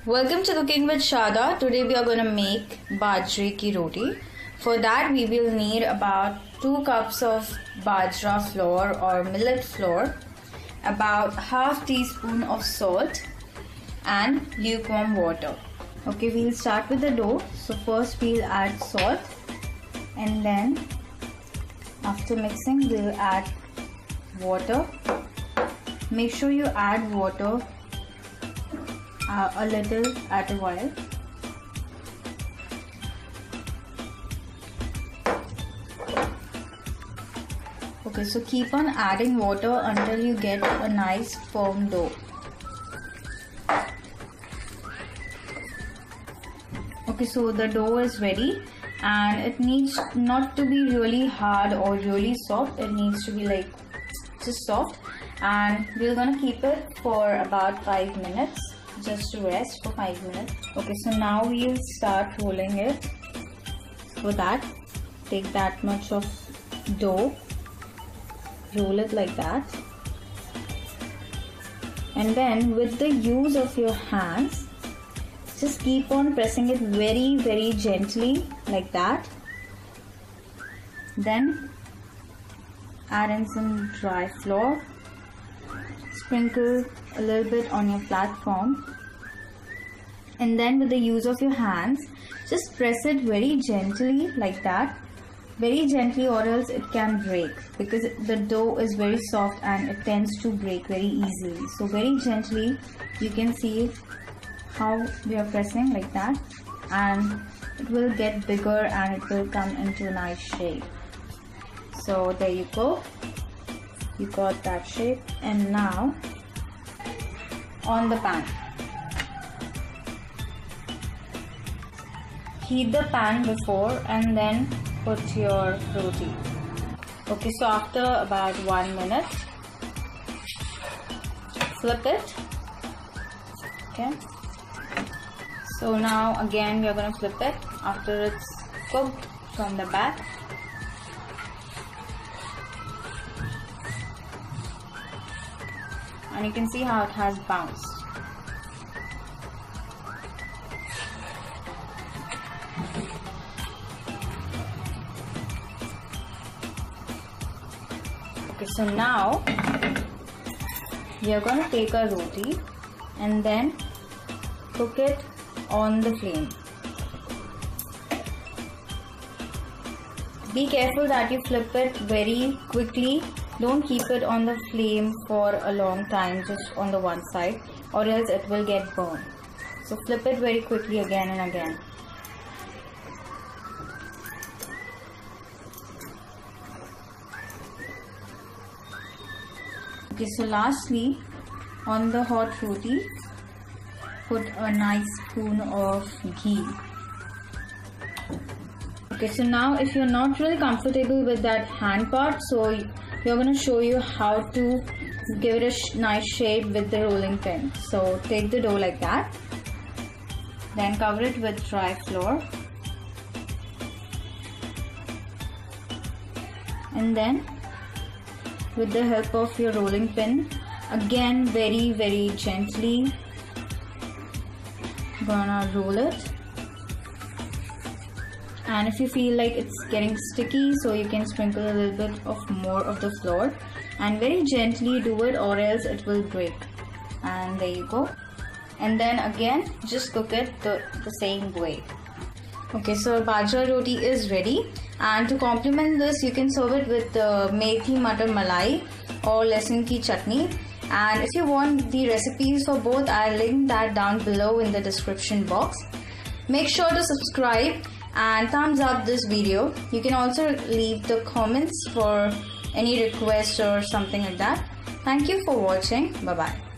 Welcome to Cooking with Sharda. Today we are going to make Bajre Roti. For that we will need about 2 cups of Bajra flour or millet flour, about half teaspoon of salt and lukewarm water. Okay, we'll start with the dough. So first we'll add salt and then after mixing we'll add water. Make sure you add water a little at a while. Okay, so keep on adding water until you get a nice firm dough. Okay, so the dough is ready and it needs not to be really hard or really soft. It needs to be like just soft, and we're gonna keep it for about 5 minutes just to rest for 5 minutes. Okay, so now we'll start rolling it. For that, take that much of dough, roll it like that, and then with the use of your hands just keep on pressing it very gently like that. Then add in some dry flour, sprinkle a little bit on your platform, and then with the use of your hands just press it very gently like that, very gently, or else it can break because the dough is very soft and it tends to break very easily. So very gently, you can see how we are pressing like that, and it will get bigger and it will come into a nice shape. So there you go, you got that shape. And now on the pan, heat the pan before and then put your roti. Okay, so after about 1 minute, flip it. Okay, so now again we are going to flip it after it's cooked from the back. And you can see how it has bounced. Okay, so now we are going to take a roti and then cook it on the flame. Be careful that you flip it very quickly. Don't keep it on the flame for a long time, just on the one side, or else it will get burned. So flip it very quickly again and again. Okay, so lastly, on the hot roti, put a nice spoon of ghee. Okay, so now if you're not really comfortable with that hand part, so we're going to show you how to give it a nice shape with the rolling pin. So take the dough like that, then cover it with dry flour, and then with the help of your rolling pin, again very gently gonna roll it. And if you feel like it's getting sticky, so you can sprinkle a little bit of more of the flour and very gently do it, or else it will break. And there you go. And then again just cook it the same way. Okay, so Bajra roti is ready, and to complement this you can serve it with methi matar malai or lesan ki chutney. And if you want the recipes for both, I'll link that down below in the description box. Make sure to subscribe and thumbs up this video. You can also leave the comments for any requests or something like that. Thank you for watching. Bye bye.